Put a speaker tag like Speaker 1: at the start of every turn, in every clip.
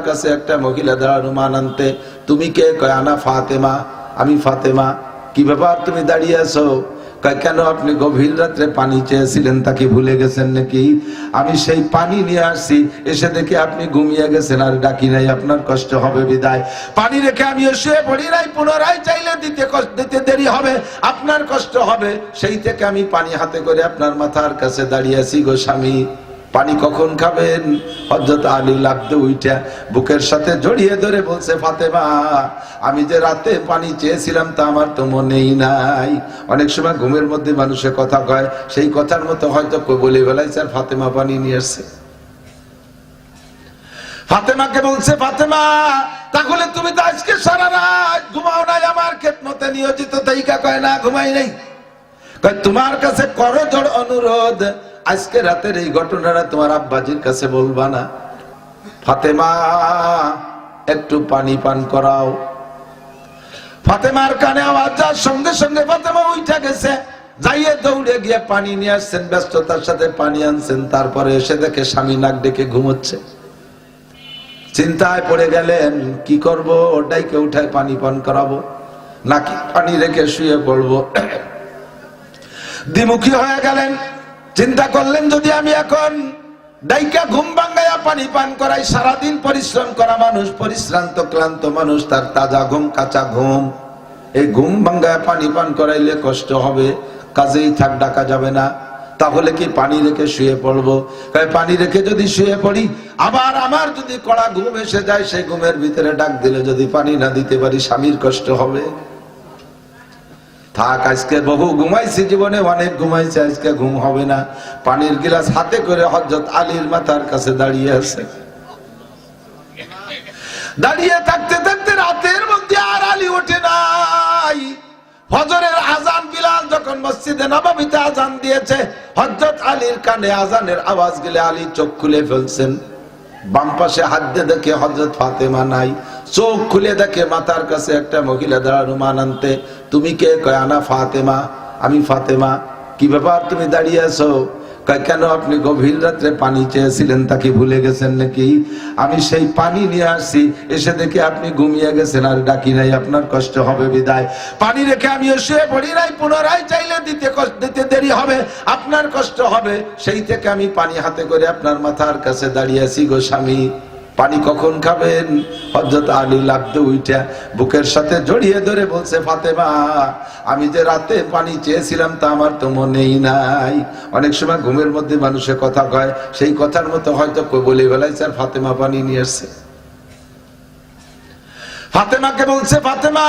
Speaker 1: কাছে একটা মহিলা দাঁড়ানো, মান আনতে। তুমি কে? কয় আনা ফাতেমা, আমি ফাতেমা। কি ব্যাপার তুমি দাঁড়িয়ে আছো? কয় কেন, আপনি গভীর রাত্রে পানি চেয়েছিলেন, তাকে ভুলে গেছেন নাকি? আমি সেই পানি নিয়ে আসছি, এসে দেখে আপনি ঘুমিয়ে গেছেন, আর ডাকি নাই, আপনার কষ্ট হবে বিদায়। পানি রেখে আমিও শুয়ে পড়ি নাই, পুনরায় চাইলে দিতে দেরি হবে, আপনার কষ্ট হবে, সেই থেকে আমি পানি হাতে করে আপনার মাথার কাছে দাঁড়িয়ে আছি গো স্বামী। পানি কখন খাবেন? হযরত আলী লাগতে উইটা বুকের সাথে জড়িয়ে ধরে বলছে, ফাতেমা, আমি যে রাতে পানি চেয়েছিলাম তা আমার তো মনেই নাই। অনেক সময় ঘুমের মধ্যে মানুষের কথা কয়, সেই কথার মতো হয়তো বলে বেলাইছে, আর ফাতেমা পানি নিয়ে আসছে। ফাতেমাকে বলছে, ফাতেমা, তাহলে তুমি তো আজকে সারা রাত ঘুমাও নাই, আমার খেদমতে নিয়োজিত তাইকা? কয় না, ঘুমাই নাই। কয় তোমার কাছে করজোড় অনুরোধ, আজকে রাতের এই ঘটনাটা তোমার আব্বাজির কাছে বলবা না। ফাতেমা, একটু পানি পান করাও। ফাতেমার কানে আওয়াজ যাওয়ার সঙ্গে সঙ্গে ফাতেমা উঠে গেছে, যাইয়ে দৌড়ে গিয়ে পানি নিয়ে আসছেন, ব্যস্ততার সাথে পানি আনছেন। তারপরে এসে দেখে স্বামী নাক ডেকে ঘুমোচ্ছে। চিন্তায় পড়ে গেলেন, কি করব? ওটাইকে উঠায় পানি পান করাবো, নাকি পানি রেখে শুয়ে পড়বো? দ্বিমুখী হয়ে গেলেন। চিন্তা করলেন, যদি আমি এখন ডাইকা ঘুম ভাঙ্গাইয়া পানি পান করাই, সারাদিন পরিশ্রম করা মানুষ, পরিশ্রান্ত ক্লান্ত মানুষ, তার তাজা ঘুম, কাঁচা ঘুম, এই ঘুম ভাঙ্গায় পানি পান করাইলে কষ্ট হবে, কাজেই থাক, ডাকা যাবে না। তাহলে কি পানি রেখে শুয়ে পড়বো? পানি রেখে যদি শুয়ে পড়ি, আবার আমার যদি কড়া ঘুম এসে যায়, সেই ঘুমের ভিতরে ডাক দিলে যদি পানি না দিতে পারি, স্বামীর কষ্ট হবে। থাক, আজকে বহু ঘুমাইছি, জীবনে অনেক ঘুমাইছি, আজকে ঘুম হবে না। পানির গিলাস হাতে করে হযরত আলীর মাথার কাছে দাঁড়িয়ে আছে। দাঁড়িয়ে থাকতে থাকতে রাতের মধ্যে আর আলী ওঠে নাই। ফজরের আজান বিলাল যখন মসজিদে নববীতে আজান দিয়েছে, হযরত আলীর কানে আজানের আওয়াজ গেলে আলী চোখ খুলে ফেলছেন। বাম পাশে হাত দিয়ে দেখে হযরত ফাতেমা নাই। চোখ খুলে দেখে মাথার কাছে একটা মহিলা দাঁড়ানো, মান আনতে। তুমি কে? কয় আনা ফাতেমা, আমি ফাতেমা। কি ব্যাপার তুমি দাঁড়িয়ে আছো? কয় কেন, আপনি গভীর রাত্রে পানি চেয়েছিলেন, তাকে ভুলে গেছেন নাকি? আমি সেই পানি নিয়ে আসছি, এসে দেখে আপনি ঘুমিয়ে গেছেন, আর ডাকি নাই, আপনার কষ্ট হবে বিদায়। পানি রেখে আমিও শুয়ে পড়ি নাই, পুনরায় চাইলে দিতে দেরি হবে, আপনার কষ্ট হবে, সেই থেকে আমি পানি হাতে করে আপনার মাথার কাছে দাঁড়িয়ে আছি গো স্বামী। পানি কখন খাবেন? হযরত আলী লাগতে উইটা বুকের সাথে জড়িয়ে ধরে বলছে, ফাতেমা, আমি যে রাতে পানি চেয়েছিলাম তা আমার তো মনেই নাই। অনেক সময় ঘুমের মধ্যে মানুষের কথা কয়, সেই কথার মতো হয়তো বলে বেলাইছে, আর ফাতেমা পানি নিয়ে আসছে। ফাতেমাকে বলছে, ফাতেমা,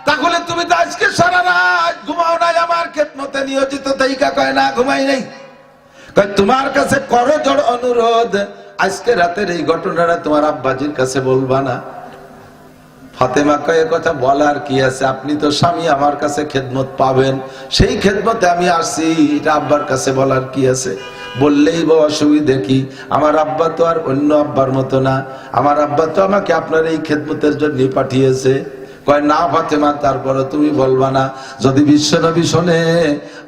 Speaker 1: তাহলে তুমি তো আজকে সারা রাত ঘুমাও নাই, আমার খেদমতে নিয়োজিত তাইকা? কয় না, ঘুমাই নাই। কয় তোমার কাছে করজোড় অনুরোধ, আজকে রাতের এই ঘটনাটা তোমার আব্বাজির কাছে বলবা না। ফাতেমা কয়, কথা বলার কি আছে, আপনি তো স্বামী, আমার কাছে খেদমত পাবেন, সেই খেদমতে আমি আসছি, এটা আব্বার কাছে বলার কি আছে? বললেই বা অসুবিধে কি? আমার আব্বা তো আর অন্য আব্বার মতো না, আমার আব্বা তো আমাকে আপনার এই খেদমতের জন্য পাঠিয়েছে। কয় না ফাতেমা, তারপরে তুমি বলবা না? যদি বিশ্বনবী শোনে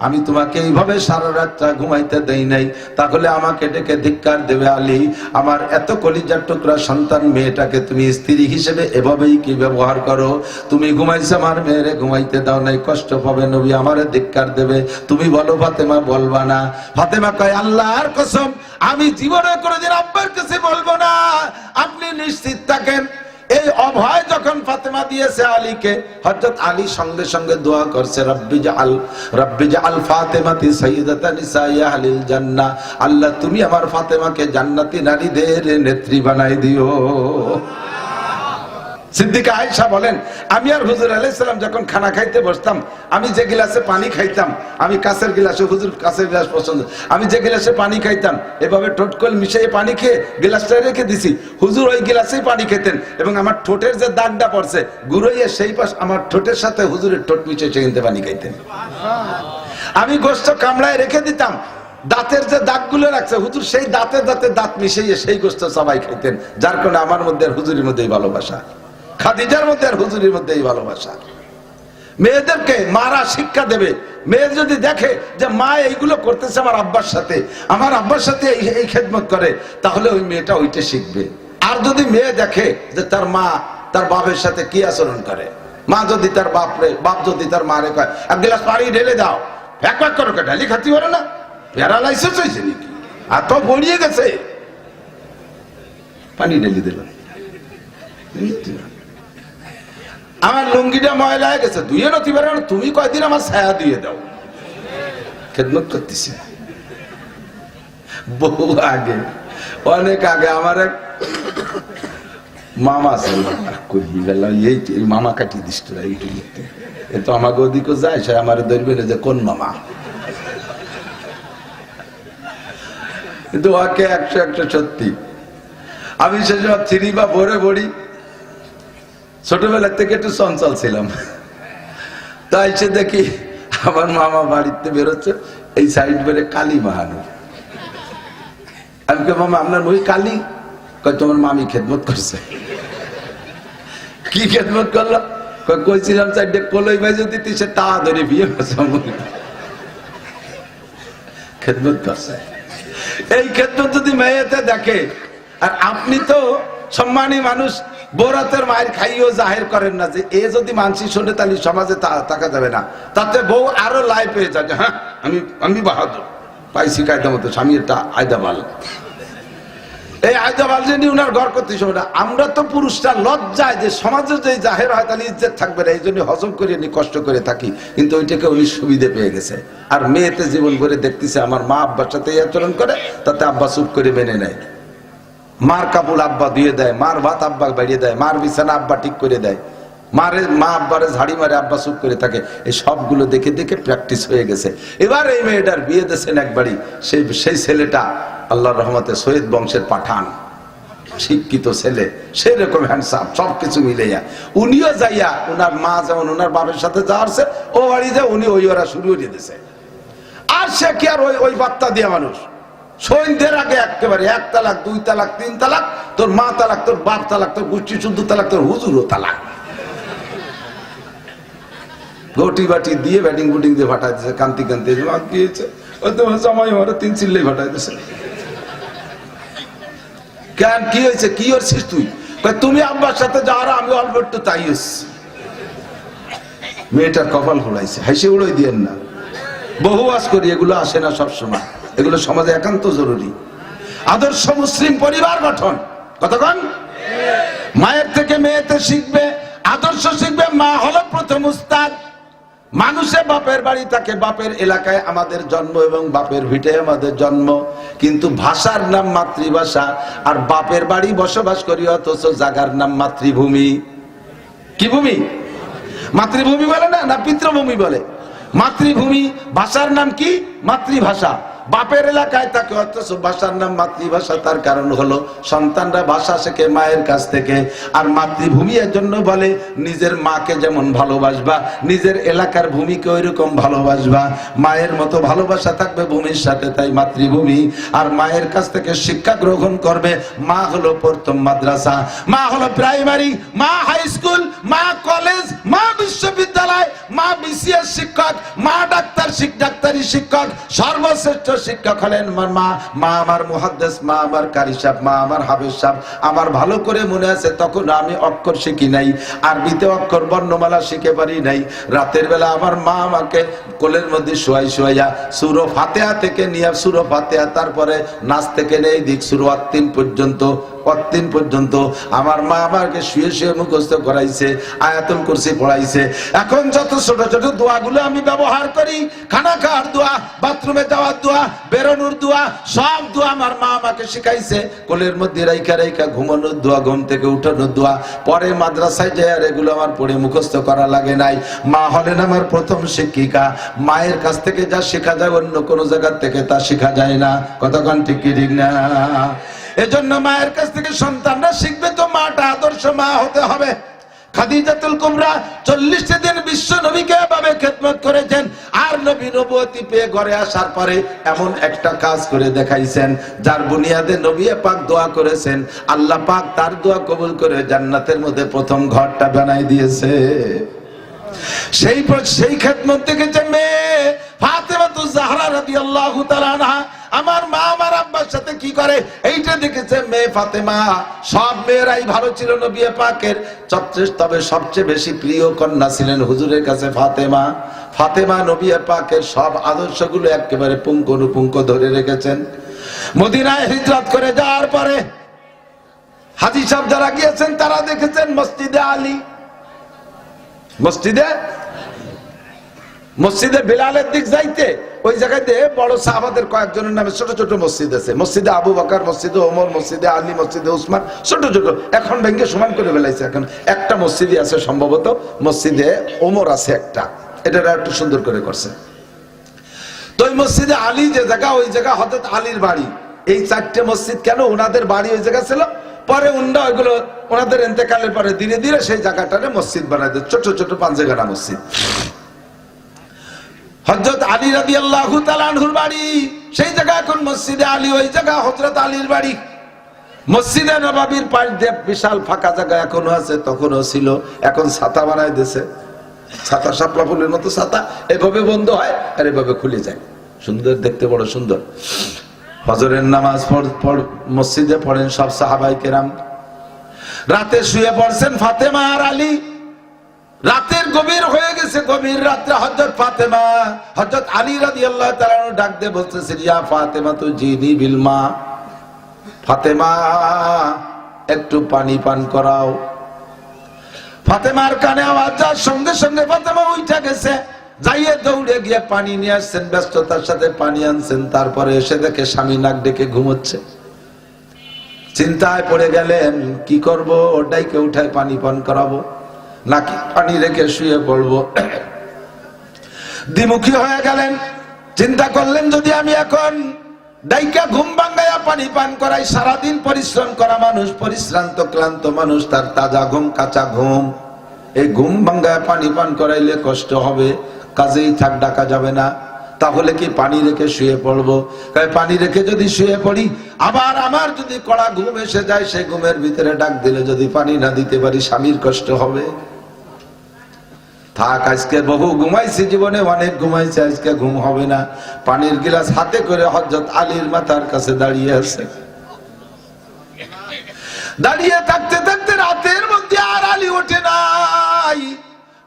Speaker 1: আমি তোমাকে এইভাবে সারা রাতটা ঘুমাইতে দেই নাই, তাহলে আমাকে ডেকে ধিক্কার দেবে। আলী, আমার এত কলিজার টুকরা সন্তান মেয়েটাকে তুমি স্ত্রী হিসেবে এভাবেই কি ব্যবহার করো? তুমি ঘুমাইছো, আমার মেয়েরে ঘুমাইতে দাও নাই, কষ্ট পাবে, নবী আমারে ধিক্কার দেবে। তুমি বলো ফাতেমা, বলবা না? ফাতেমা কয়, আল্লাহর কসম, আমি জীবনে কোনোদিন আব্বার কাছে বলবো না, আপনি নিশ্চিত থাকেন। এই অভয় যখন ফাতেমা দিয়েছে আলীকে, হযরত আলী সঙ্গে সঙ্গে দোয়া করছে, রব্বি জাআল ফাতেমাতি সাইয়্যিদাতা নিসাই আহলিল জান্নাহ, আল্লাহ তুমি আমার ফাতেমাকে জান্নাতি নারীদের নেত্রী বানাই দিও। সিদ্দিকা আয়েশা বলেন, আমি আর হুজুর আলাইহিস সালাম যখন খানা খাইতে বসতাম, আমি যে গিলাসে পানি খাইতাম, আমি কাঁচের গিলাসে, হুজুর কাঁচের গিলাস পছন্দ, আমি যে গিলাসে পানি খাইতাম, এভাবে ঠোঁটকল মিশিয়ে পানি খেয়ে গিলাসটা রেখে দিছি, হুজুর ওই গিলাসেই পানি খেতেন, এবং আমার ঠোঁটের যে দাগটা পড়ছে গুড়াইয়ে সেই পাশ আমার ঠোঁটের সাথে হুজুরের ঠোঁট মিশিয়ে সেখানে পানি খাইতেন। আমি গোশত কামড়ায় রেখে দিতাম, দাঁতের যে দাগগুলো রাখছে হুজুর সেই দাঁতে দাঁতে দাঁত মিশিয়ে সেই গোশত সবাই খাইতেন, যার কারণে আমার মধ্যে আর হুজুরের মধ্যেই ভালোবাসা, খাদিজার মধ্যে আর হুজুরের মধ্যেই ভালোবাসা। মেয়েদেরকে মারা শিক্ষা দেবে, মেয়ে যদি দেখে যে মা এইগুলো করতেছে আমার আব্বার সাথে, আমার আব্বার সাথে এই খেদমত করে, তাহলে ওই মেয়েটা ওইটা শিখবে। আর যদি মেয়ে দেখে যে তার মা তার বাপের সাথে কি আচরণ করে, মা যদি তার বাপ যদি তার মারে কয় এক গ্লাস পানি ঢেলে দাও, এক এক করে ঢালি খাতি পারে না, প্যারালাইসিস হয়েছে নাকি, আর তো গড়িয়ে গেছে, পানি ঢেলে দিল। আমার লুঙ্গিটা ময়লা হয়ে গেছে, ধুয়ে নতি পারে না, তুমি কয়দিন আমার ছায়া দিয়ে দাও, খেদমত করতেছে। বহু আগে, অনেক আগে আমার এক মামা ছিল, এই মামা কাটিয়ে দিস তোরা এইটুকু, এ তো আমাকে ওদিকে যায়, সে আমার ধরবে না যে কোন মামা, কিন্তু ওকে 100 সত্যি। আমি সে সময় 3 বা 4 পড়ি, ছোটবেলা থেকে একটু চঞ্চল ছিলাম, তাই সে দেখি আমার মামা বাড়িতে বেরোচ্ছে, এই সাইড বেড়ে কালী মাহানো। আমি কে মামা আপনার ওই কালী? কয় তোমার মামি খেদমত করছে। কি খেদমত করলো? কইছিলাম 4টে কলই বাজে দিতে, সে তা ধরে বিয়ে করছে, খেদমত করছে। এই খেদমত যদি মেয়েতে দেখে, আর আপনি তো সম্মানী মানুষ, বৌরাতের মায়ের খাইও জাহির করেন না, যে এ যদি মানসি শোনে তাহলে সমাজে থাকা যাবে না, তাতে বউ আরো লাই পেয়ে যায়, হ্যাঁ আমি বাহাদুর পাইছি কায়দা মতো, স্বামী এটা আয়দা ভালো, এই আয়দা ভালো নিয়ে উনার ঘর করতে সময় না। আমরা তো পুরুষরা লজ্জায় যে সমাজে যে জাহের হয় তাহলে ইজ্জত থাকবে না, এই জন্য হজম করে নি কষ্ট করে থাকি, কিন্তু ওইটাকে উনি সুবিধে পেয়ে গেছে। আর মেয়েতে জীবন ভরে দেখতেছে আমার মা আব্বার সাথে এই আচরণ করে, তাতে আব্বা চুপ করে মেনে নেয়, মার কাপড় আব্বা দিয়ে দেয়, মার ভাত আব্বা বাড়িয়ে দেয়, মার বিছানা আব্বা ঠিক করে দেয়, মা আব্বারে ঝাড়ি মারে, আব্বা চুপ করে থাকে। এই সবগুলো দেখে দেখে প্র্যাকটিস হয়ে গেছে। এবার এই মেয়েটার বিয়ে দিয়েছেন একবারই, সেই ছেলেটা আল্লাহর রহমতে সৈয়দ বংশের পাঠান, শিক্ষিত ছেলে, সেরকম হ্যান্ডসাম, সবকিছু মিলে যায়। উনিও যাইয়া উনার মা যেমন উনার বাপের সাথে যাওয়ারছে, ও বাড়ি যায়, উনি ওই ওরা শুরু করে দিয়েছে। আর সে কি আর ওই বার্তা দিয়ে মানুষ সৈন্যদের আগে একেবারে 1 তালাক 2 তালাক 3 তালাক, তোর মা তালাক, তোর বাপ তালাক, তোর গোষ্ঠী শুদ্ধ তালাক, তোর হুজুরও তালাক, ঘটি বাটি দিয়ে ব্যাটিং বুটিং দিয়ে ফাটাই দিয়েছে, কান্তি কান্তি দিয়েছে, ওই তোমার জামাই আমার 3 চিল্লাই ফাটাই দিয়েছে। কেন কি হয়েছে, কি করছিস তুই? তুমি আব্বার সাথে যাওয়ার, আমি অল্প একটু তাই হচ্ছে। মেয়েটার কপাল খোলাইছে, হাসি উড়োই দিয়েন না, বহু আজ করি, এগুলো আসে না সবসময়, এগুলো সমাজে একান্ত জরুরি। আদর্শ মুসলিম পরিবার গঠন, কতক্ষণ মায়ের থেকে মেয়েতে শিখবে, আদর্শ শিখবে। মা হলো প্রথম উস্তাদ। মানুষে বাপের বাড়ি থাকে, বাপের এলাকায় আমাদের জন্ম এবং বাপের ভিটে আমাদের জন্ম, কিন্তু ভাষার নাম মাতৃভাষা, আর বাপের বাড়ি বসবাস করি, অথচ জায়গার নাম মাতৃভূমি। কি ভূমি? মাতৃভূমি বলে না, না পিতৃভূমি বলে? মাতৃভূমি। ভাষার নাম কি? মাতৃভাষা। বাপের এলাকায় থাকে, অথচ ভাষার নাম মাতৃভাষা। তার কারণ হলো সন্তানরা ভাষা শেখে মায়ের কাছ থেকে। আর মাতৃভূমি এর জন্য বলে নিজের মাকে যেমন ভালোবাসবা, নিজের এলাকার ভূমিকে ওই রকম ভালোবাসবা, মায়ের মতো ভালোবাসা থাকবে ভূমির সাথে, তাই মাতৃভূমি। আর মায়ের কাছ থেকে শিক্ষা গ্রহণ করবে। মা হলো প্রথম মাদ্রাসা, মা হলো প্রাইমারি, মা হাই স্কুল, মা কলেজ, মা বিশ্ববিদ্যালয়, মা বিসিএস শিক্ষক, মা ডাক্তারি শিক্ষক, সর্বশ্রেষ্ঠ শিক্ষক হলেন আমার মা। মা আমার মুহাদ্দিস, মা আমার কারি সাহেব, মা আমার হাফেজ সাহেব। আমার ভালো করে মনে আছে, তখন আমি অক্ষর শিখি নাই, আরবিতে অক্ষর বর্ণমালা শিখে পারি নাই। রাতের বেলা আমার মা আমাকে কোলের মধ্যে শোয়াইয়া সূরা ফাতিহা থেকে নিয়ে, সূরা ফাতিহা, তারপরে নাচ থেকে নেই দিক সূরা আত-তিন পর্যন্ত আমার মা আমাকে শুয়ে শুয়ে মুখস্থ করাইছে, আয়াতুল কুরসি পড়াইছে। এখন যত ছোট ছোট দোয়াগুলো আমি ব্যবহার করি, খানা খাওয়ার দোয়া, বাথরুমে যাওয়ার দোয়া, বেরোনোর দোয়া, সব দোয়া আমার মা আমাকে শিখাইছে। কোলের মধ্যে রাইখা ঘুমানোর দোয়া, ঘুম থেকে উঠানোর দোয়া। পরে মাদ্রাসায় যায় আর এগুলো আমার পড়ে মুখস্থ করা লাগে নাই। মা হলেন আমার প্রথম শিক্ষিকা। মায়ের কাছ থেকে যা শেখা যায় অন্য কোনো জায়গা থেকে তা শেখা যায় না। কতক্ষণ ঠিক কি ঠিক না? এজন্য মায়ের কাছ থেকে সন্তানরা শিখবে, তো মাটা আদর্শ মা হতে হবে। খাদিজাতুল কুবরা 40 দিন বিশ্ব নবীকে এভাবে খেদমত করেছেন। আর নবী নবুয়তি পেয়ে ঘরে আসার পরে এমন একটা কাজ করে দেখাইছেন, যার বুনিয়াদে নবী পাক দোয়া করেছেন, আল্লাহ পাক তার দোয়া কবুল করে জান্নাতের মধ্যে প্রথম ঘরটা বানাই দিয়েছে। সেই খেদমত থেকে যে মেয়ে ফাতেমাতুজ জাহরা রাদিয়াল্লাহু তাআলা আনহা আমার মা আমার আব্বার সাথে কি করে এইটা দেখেছে মেয়ে ফাতেমা। সব মেয়েরাই ভালো ছিল নবী পাকের, তবে সবচেয়ে বেশি প্রিয় কন্যা ছিলেন হুজুরের কাছে ফাতেমা। ফাতেমা নবী পাকের সব আদর্শগুলো একেবারে পুঙ্খানুপুঙ্খ ধরে রেখেছেন। মদিনায় হিজরত করে যাওয়ার পরে হাজী সাহেব যারা গিয়েছেন তারা দেখেছেন মসজিদে আলী, মসজিদে বিলালের দিক যাইতে ওই জায়গাতে বড় সাহাবাদের কয়েকজনের নামে ছোট ছোট মসজিদ আছে। মসজিদে আবু বকর, মসজিদে ওমর, মসজিদে আলী, মসজিদে উসমান, ছোট ছোট। এখন ভেঙে সমান করে ফেলাইছে। এখন একটা মসজিদই আছে সম্ভবত, মসজিদে ওমর আছে একটা, এটা একটু সুন্দর করে করছে। তো ওই মসজিদে আলী যে জায়গা, ওই জায়গা হযরত আলীর বাড়ি। এই চারটে মসজিদ কেন? ওনাদের বাড়ি ওই জায়গা ছিল, পরে উন্ডা ওইগুলো ওনাদের ইন্তেকালের পরে ধীরে ধীরে সেই জায়গাটারে মসজিদ বানাই দেয়, ছোট ছোট পাঞ্জেগানা মসজিদ। হযরত আলী রাদিয়াল্লাহু তাআলা আনহুর বাড়ি সেই জায়গা এখন মসজিদে আলী, ওই জায়গা হযরত আলীর বাড়ি। মসজিদে নববীর পাশ দিয়ে বিশাল ফাঁকা জায়গা এখনো আছে, তখনও ছিল। এখন ছাতা বানাই দিয়েছে, ছাতা শাপলা ফুলের মতো ছাতা, এভাবে বন্ধ হয় আর এভাবে খুলে যায়, সুন্দর দেখতে, বড় সুন্দর। ফজরের নামাজ মসজিদে পড়েন সব সাহাবায়ে কেরাম। রাতে শুয়ে পড়ছেন ফাতেমা আর আলী। রাতের গভীর হয়ে গেছে, গভীর রাত্রে হযরত ফাতেমা হযরত আলী রাদিয়াল্লাহু তাআলা ডাক দিয়ে বলতেছেন, ইয়া ফাতেমা তু জিনি বিল মা, ফাতেমা একটু পানি পান করাও। ফাতেমার কানে আওয়াজ যাওয়ার সঙ্গে সঙ্গে ফাতেমা উঠে গেছে, যাইয়ে দৌড়ে গিয়ে পানি নিয়ে আসছেন, ব্যস্ততার সাথে পানি আনছেন। তারপরে এসে দেখে স্বামী নাক ডেকে ঘুমোচ্ছে। চিন্তায় পড়ে গেলেন, কি করব? ওটাইকে উঠায় পানি পান করাবো নাকি পানি রেখে শুয়ে পড়বো? দ্বিমুখী হয়ে গেলেন। চিন্তা করলেন, যদি আমি এখন ডাইকা ঘুম ভাঙ্গায়া পানি পান করাই, সারাদিন পরিশ্রম করা মানুষ, পরিশ্রান্ত ক্লান্ত মানুষ, তার তাজা ঘুম, কাঁচা ঘুম, এই ঘুম ভাঙ্গায়া পানি পান করাইলে কষ্ট হবে, কাজেই থাক, ডাকা যাবে না। তাহলে কি পানি রেখে শুয়ে পড়বো? পানি রেখে যদি শুয়ে পড়ি, আবার আমার যদি কড়া ঘুম এসে যায়, সেই ঘুমের ভিতরে ডাক দিলে যদি পানি না দিতে পারি, স্বামীর কষ্ট হবে। থাক, আজকে বহু ঘুমাইছি, জীবনে অনেক ঘুমাইছি, আজকে ঘুম হবে না। পানির গিলাস হাতে করে হযরত আলীর মাথার কাছে দাঁড়িয়ে আছে। দাঁড়িয়ে থাকতে থাকতে রাতের মধ্যে আর আলী ওঠে নাই।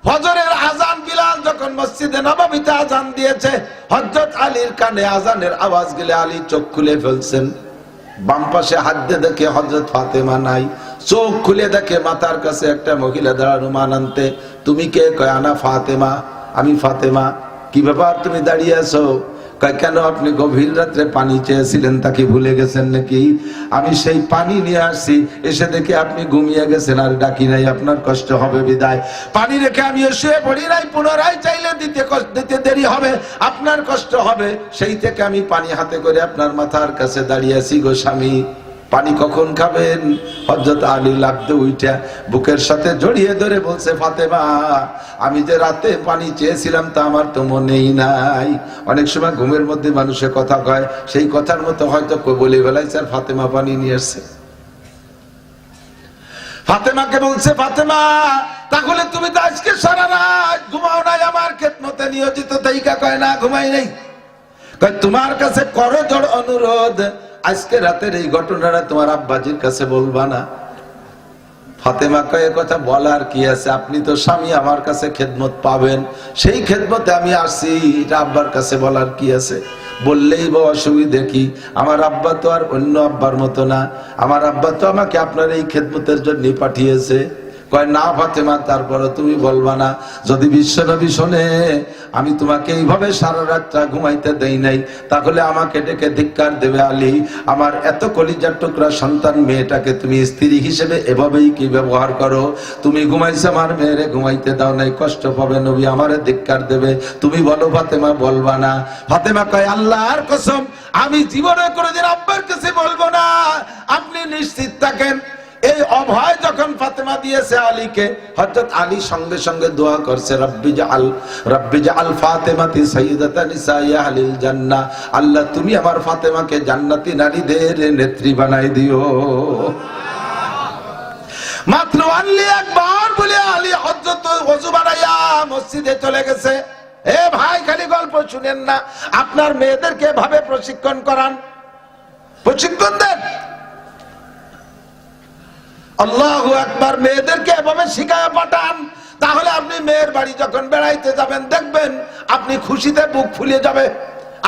Speaker 1: ফজরের আজান বিলাল যখন মসজিদে নববীতে আজান দিয়েছে, হযরত আলীর কানে আজানের আওয়াজ গেলে আলী চোখ খুলে ফেলছেন। বাম পাশে হাত দিয়ে দেখে হযরত ফাতেমা নাই। চোখ খুলে দেখে মাথার কাছে একটা মহিলা দাঁড়ানো। মান আনতে, তুমি কে? কয় আনা ফাতেমা, আমি ফাতেমা। কি ব্যাপার, তুমি দাঁড়িয়ে আছো? কয় কেন, আপনি গভীর রাত্রে পানি চেয়েছিলেন, তাকে ভুলে গেছেন নাকি? আমি সেই পানি নিয়ে আসছি, এসে দেখে আপনি ঘুমিয়ে গেছেন, আর ডাকি নাই, আপনার কষ্ট হবে বিদায়। পানি রেখে আমি শুয়ে পড়ি নাই, পুনরায় চাইলে দিতে দেরি হবে, আপনার কষ্ট হবে, সেই থেকে আমি পানি হাতে করে আপনার মাথার কাছে দাঁড়িয়ে আছি গো স্বামী। পানি কখন খাবেন? হযরত আলী লাগতে উইঠা বুকের সাথে জড়িয়ে ধরে বলছে, ফাতেমা, আমি যে রাতে পানি চেয়েছিলাম তা আমার তো মনেই নাই। অনেক সময় ঘুমের মধ্যে মানুষে কথা কয়, সেই কথার মতো হয়তো বলে বেলাইছে, আর ফাতেমা পানি নিয়ে এসছে। ফাতেমাকে বলছে, ফাতেমা, তাহলে তুমি তো আজকে সারা রাত ঘুমাও নাই, আমার খেদমতে নিয়োজিত তাইকা? কয় না, ঘুমাই নাই। কয় তোমার কাছে করজোড় অনুরোধ, আজকে রাতের এই ঘটনাটা তোমার আব্বাজির কাছে বলবা না? ফাতেমা কয়, কথা বলার কি আছে, আপনি তো স্বামী, আমার কাছে খেদমত পাবেন, সেই খেদমতে আমি আসছি, এটা আব্বার কাছে বলার কি আছে? বললেই বা অসুবিধে কি? আমার আব্বা তো আর অন্য আব্বার মতো না, আমার আব্বা তো আমাকে আপনার এই খেদমতের জন্য পাঠিয়েছে। কয় না ফাতেমা, তারপরে তুমি বলবা না? যদি বিশ্বনবী শোনে আমি তোমাকে এইভাবে সারা রাতটা ঘুমাইতে দেই নাই, তাহলে আমাকে ডেকে ধিক্কার দেবে। আলী, আমার এত কলিজার টুকরা সন্তান মেয়েটাকে তুমি স্ত্রী হিসেবে এভাবেই কি ব্যবহার করো? তুমি ঘুমাইছো, আমার মেয়েরে ঘুমাইতে দাও নাই, কষ্ট পাবে, নবী আমারে ধিক্কার দেবে। তুমি বলো ফাতেমা, বলবা না? ফাতেমা কয়, আল্লাহর কসম, আমি জীবনে কোনোদিন আব্বার কাছে বলবো না, আপনি নিশ্চিত থাকেন। এই অভয় যখন ফাতেমা দিয়েছে আলীকে, হযরত আলী সঙ্গে সঙ্গে দোয়া করছে, রব্বি জাআল ফাতেমাতি সাইয়্যিদাতা নিসাই আহলিল জান্নাহ, আল্লাহ তুমি আমার ফাতেমাকে জান্নাতি নারীদের নেত্রী বানাই দিও। মাত্র আলী একবার বলে আলী হযরত ওযু বানাইয়া মসজিদে চলে গেছে। এ ভাই, খালি গল্প শুনেন না, আপনার মেয়েদেরকে এভাবে প্রশিক্ষণ করান, প্রশিক্ষণ দেন। আল্লাহু আকবার, মেয়েদেরকে এভাবে শিখায় পাঠান। তাহলে আপনি মেয়ের বাড়ি যখন বেড়াইতে যাবেন দেখবেন আপনি খুশিতে বুক ফুলিয়ে যাবে।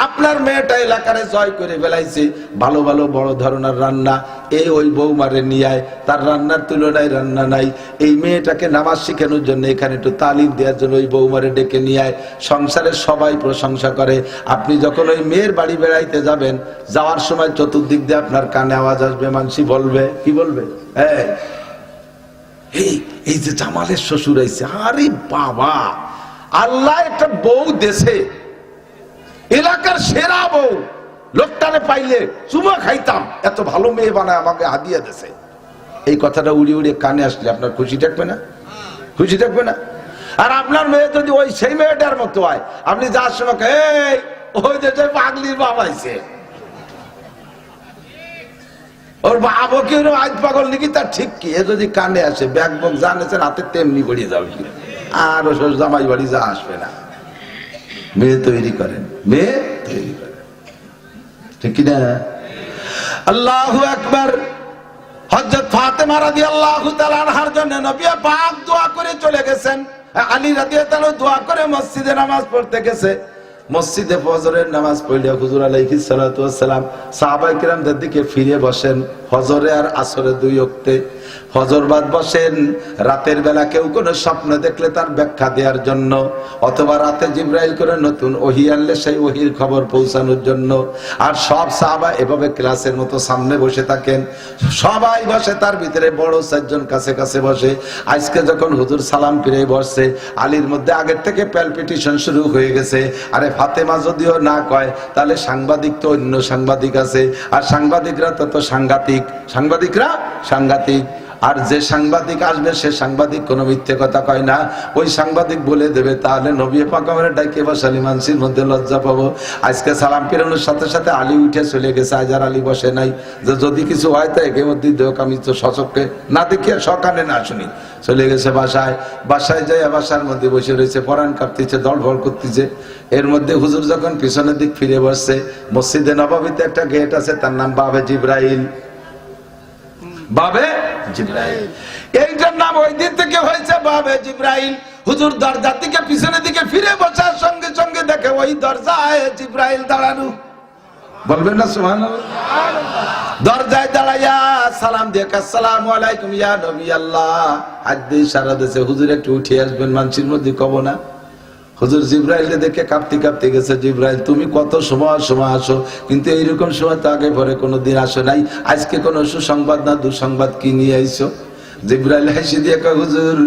Speaker 1: আপনার মেয়েটা এলাকারে জয় করে ফেলাইছে, ভালো ভালো বড় ধরনের রান্না, এই ওই বৌমারে নিয়ে আয়, তার রান্নার তুলনায় রান্না নাই। এই মেয়েটাকে নামাজ শিখানোর জন্য এখানে একটু তালিম দেওয়ার জন্য ওই বৌমারে ডেকে নিয়ে আয়। সংসারের সবাই প্রশংসা করে। আপনি যখন ওই মেয়ের বাড়ি বেড়াইতে যাবেন, যাওয়ার সময় চতুর্দিক দিয়ে আপনার কানে আওয়াজ আসবে, মানসি বলবে, কি বলবে, হ্যাঁ এই যে জামালের শ্বশুর আইছে, আরে বাবা, আল্লাহ একটা বউ দেশে, এলাকার সেরা বউ, লোকটারে পাইলে চুমা খাইতাম, এত ভালো মেয়ে বানায় আমাকে হাদিয়া দেশে। এই কথাটা উড়িয়ে উড়িয়ে কানে আসলে আপনার খুশি থাকবে না? খুশি থাকবে না? আর আপনার মেয়ে যদি ওই সেই মেয়েটার মতো হয়, আপনি যার সময় এই ওই দেশে পাগলির বাবা আইছে, ওর বাবা কি আজ পাগল নাকি, তার ঠিক কি? এ যদি কানে আসে, ব্যাগ বক জানেছেন হাতে তেমনি গড়িয়ে যাবে, আর ও জামাই বাড়ি যা আসবে না। মেয়ে তৈরি করেন, মেয়ে তৈরি করেন, ঠিক কিনা? আল্লাহু আকবার। হযরত ফাতেমা রাদিয়াল্লাহু তাআলা আনহার জন্য নবী পাক দোয়া করে চলে গেছেন। আলী রাদিয়াল্লাহু তাআলা দোয়া করে মসজিদে নামাজ পড়তে গেছে। মসজিদে ফজরের নামাজ পড়লে হুজুর আলাইহিস সালাতু ওয়াস সালাম সাহাবায়ে কিরামদের দিকে ফিরে বসেন। ফজরে আর আসরে দুই ওয়াক্তে ফজর বাদ বসেন। রাতের বেলা কেউ কোনো স্বপ্ন দেখলে তার ব্যাখ্যা দেওয়ার জন্য, অথবা রাতে জিবরাইল করে নতুন ওহী আনলে সেই ওহীর খবর পৌঁছানোর জন্য। আর সব সাহাবা এভাবে ক্লাসের মতো সামনে বসে থাকেন, সবাই বসে, তার ভিতরে বড় চারজন কাছে কাছে বসে। আজকে যখন হুজুর সালাম ফিরে বসছে, আলীর মধ্যে আগের থেকে প্যালপিটেশন শুরু হয়ে গেছে। আরে ফাতেমা যদিও না কয়, তাহলে সাংবাদিক তো অন্য সাংবাদিক আছে, আর সাংবাদিকরা তো সাংঘাতিক, সাংবাদিকরা সাংঘাতিক। আর যে সাংবাদিক আসবে সে সাংবাদিক কোনো মিথ্যে কথা কয় না, ওই সাংবাদিক বলে দেবে, তাহলে নবী পাক আমারে ডাইকে বসালি মানসির মধ্যে লজ্জা পাবো। আজকে সালাম ফিরানোর সাথে সাথে আলী উঠে চলে গেছে, আজ আর আলী বসে নাই, যে যদি কিছু হয় তো একে মধ্যে দেখ, আমি তো সচককে না দেখি আর সকালে না শুনি। চলে গেছে বাসায়, বাসায় যাই বাসার মধ্যে বসে রয়েছে, পরাণ কাঁপতেছে, দলবল করতেছে। এর মধ্যে হুজুর যখন পিছনের দিক ফিরে বসছে, মসজিদে নববীতে একটা গেট আছে, তার নাম বাবে জিব্রাইল, বাবে জিব্রাইল, এইটার নাম ওই দিন থেকে হয়েছে বাবে জিব্রাইল। হুজুর দরজার দিকে পিছনের দিকে ফিরে বসার সঙ্গে সঙ্গে দেখে ওই দরজায় জিব্রাইল দাঁড়ানো, বলবেন না সুবহানাল্লাহ? দরজায় দাঁড়াইয়া সালাম দিয়ে আসসালামু আলাইকুম ইয়া নবী আল্লাহ, আদ্দি ইশারা দিয়েছে হুজুর একটু উঠে আসবেন, মানসির মধ্যে কব না। হুজুর জিব্রাইলকে দেখে কাঁপতে কাঁপতে গেছে, জিব্রাইল তুমি কত সময় সময় আসো, কিন্তু এইরকম সময় তো আগে পরে কোনোদিন আসো নাই, আজকে কোনো সুসংবাদ না দুঃসংবাদ কি নিয়ে আইছো? জিব্রাইল হাসি দিয়ে কয় হুজুর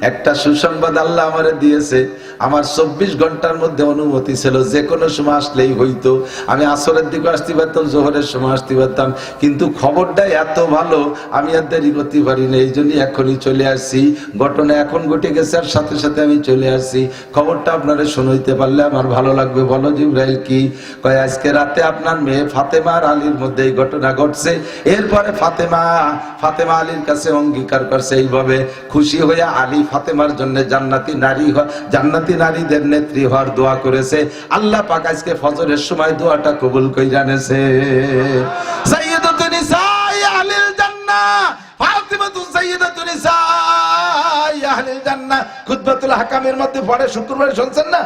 Speaker 1: একটা সুসংবাদ আল্লাহ আমারে দিয়েছে, আমার 24 ঘন্টার মধ্যে অনুমতি ছিল, যে কোনো সময় আসলেই হইতো, আমি আসরের দিকে আসতে পারতাম, জোহরের সময় আসতে পারতাম, কিন্তু খবরটা এত ভালো আমি আর দেরি করতে পারি না, এই জন্যই এখনই চলে আসছি। ঘটনা এখন ঘটে গেছে আর সাথে সাথে আমি চলে আসছি, খবরটা আপনারা শুনাইতে পারলে আমার ভালো লাগবে। বলো জিব্রাইল কি? কয় আজকে রাতে আপনার মেয়ে ফাতেমা আর আলীর মধ্যে এই ঘটনা ঘটছে। এরপরে ফাতেমা আলীর কাছে অঙ্গীকার করছে, এইভাবে খুশি হয়ে আলী ফাতেমার জন্য জান্নাতি নারীদের নেত্রী হওয়ার দোয়া করেছে। আল্লাহ পাক আজকে ফজরের সময় দোয়াটা কবুল করে জানেছে। সাইয়্যিদাতুন নিসাই আহলিল জান্নাহ, ফাতিমাতু সাইয়্যিদাতুন নিসাই আহলিল জান্নাহ, খুতবাতুল হাকামের মধ্যে পড়ে শুক্রবারে শুনছেন না?